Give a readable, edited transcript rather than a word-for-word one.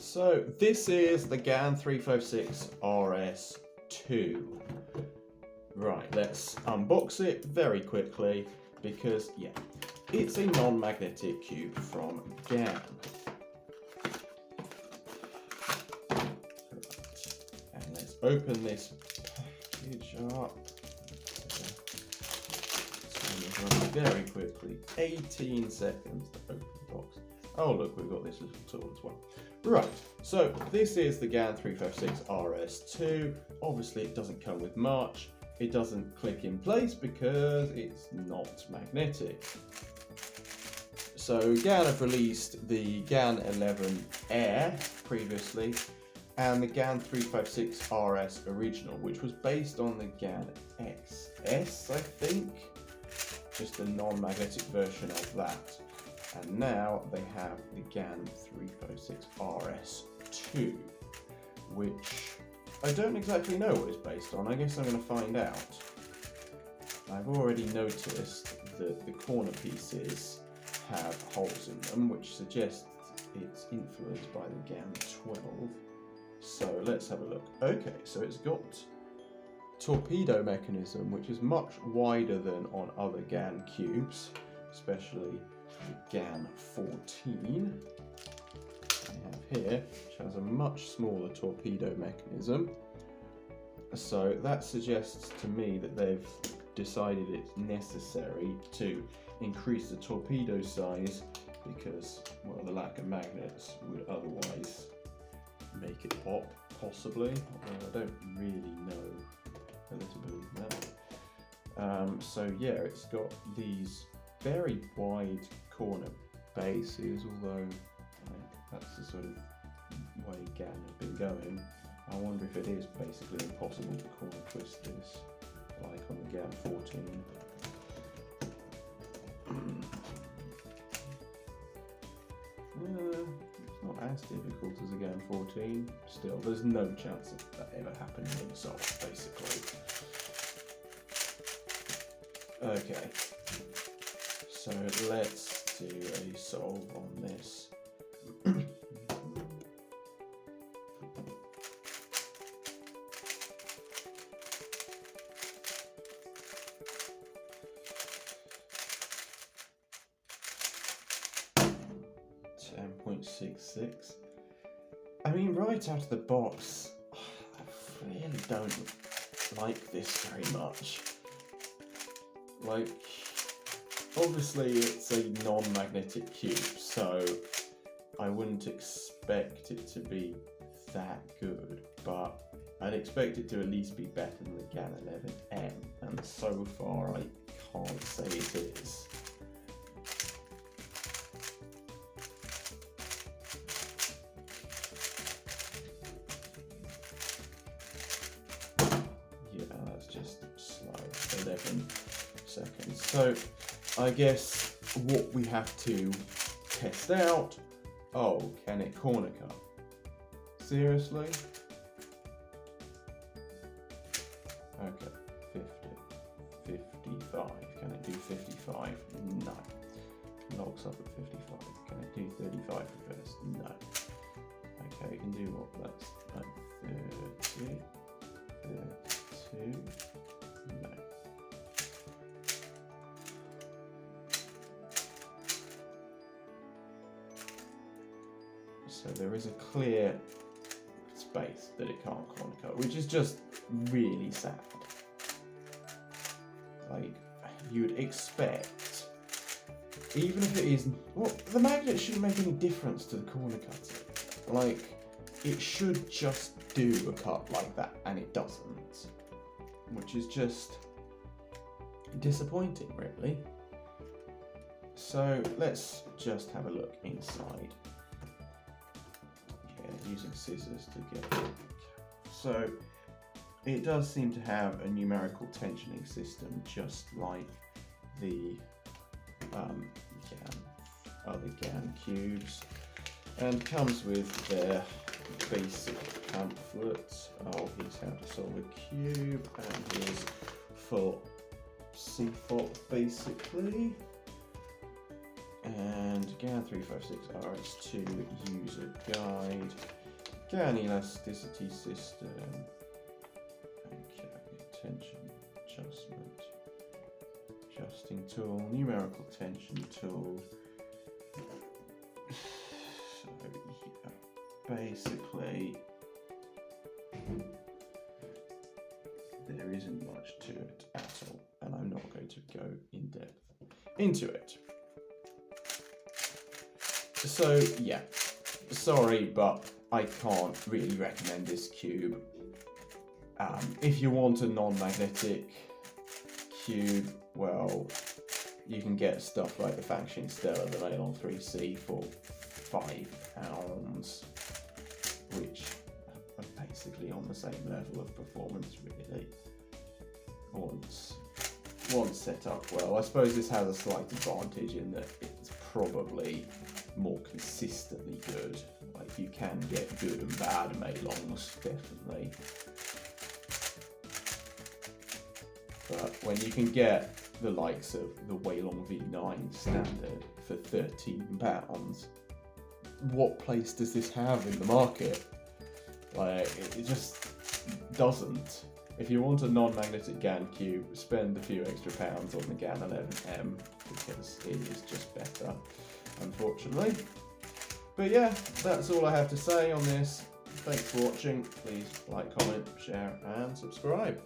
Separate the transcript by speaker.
Speaker 1: So this is the GAN 356 RS2. Right, let's unbox it very quickly because, yeah, it's a non-magnetic cube from GAN. Right. And let's open this package up. Very quickly, 18 seconds to open the box. Oh look, we've got this little tool as well. Right, so this is the GAN 356 RS2. Obviously it doesn't come with much. It doesn't click in place because it's not magnetic. So GAN have released the GAN 11 Air previously and the GAN 356 RS original, which was based on the GAN XS, I think. Just a non-magnetic version of that. And now they have the GAN 356 RS2, which I don't exactly know what it's based on. I guess I'm going to find out. I've already noticed that the corner pieces have holes in them, which suggests it's influenced by the GAN 12. So let's have a look. Okay, so it's got torpedo mechanism, which is much wider than on other GAN cubes, especially the GAN 14 I have here, which has a much smaller torpedo mechanism. So that suggests to me that they've decided it's necessary to increase the torpedo size because, well, the lack of magnets would otherwise make it pop, possibly, although I don't really know whether to believe that. So yeah, it's got these very wide corner bases, although that's the sort of way GAN have been going. I wonder if it is basically impossible to corner twist this, like on the GAN 14. It's not as difficult as the GAN 14. Still, there's no chance of that ever happening in solve, basically. Okay, so let's do a solve on this. 10.66. I mean, right out of the box, I really don't like this very much. Like, obviously it's a non-magnetic cube, so I wouldn't expect it to be that good, but I'd expect it to at least be better than the GAN 11M, and so far I can't say it is. Yeah, that's just slow. 11 seconds. So I guess what we have to test out, oh, can it corner cut? Seriously? Okay, 50, 55, can it do 55? No. Locks up at 55, can it do 35 reverse? No. Okay, it can do what? That's 30, 32, no. So there is a clear space that it can't corner cut, which is just really sad. Like, you'd expect, even if it is, well, the magnet shouldn't make any difference to the corner cutting. Like, it should just do a cut like that, and it doesn't, which is just disappointing, really. So let's just have a look inside. Using scissors to get it. So it does seem to have a numerical tensioning system, just like the other GAN cubes, and comes with their basic pamphlet. Oh, here's how to solve a cube, and here's for CFOT basically. And GAN 356 RS2 user guide, GAN elasticity system, okay, tension adjustment, adjusting tool, numerical tension tool. So yeah, basically there isn't much to it at all, and I'm not going to go in depth into it. So yeah, sorry, but I can't really recommend this cube. If you want a non-magnetic cube, well, you can get stuff like the Function Stella, the Nylon 3C for £5, which are basically on the same level of performance, really. Once set up well, I suppose this has a slight advantage in that it's probably more consistently good. Like, you can get good and bad Maylongs, definitely. But when you can get the likes of the Waylong V9 standard for £13, what place does this have in the market? Like, it just doesn't. If you want a non-magnetic GAN cube, spend a few extra pounds on the GAN 11M, because it is just better, unfortunately. But yeah, that's all I have to say on this. Thanks for watching. Please like, comment, share and subscribe.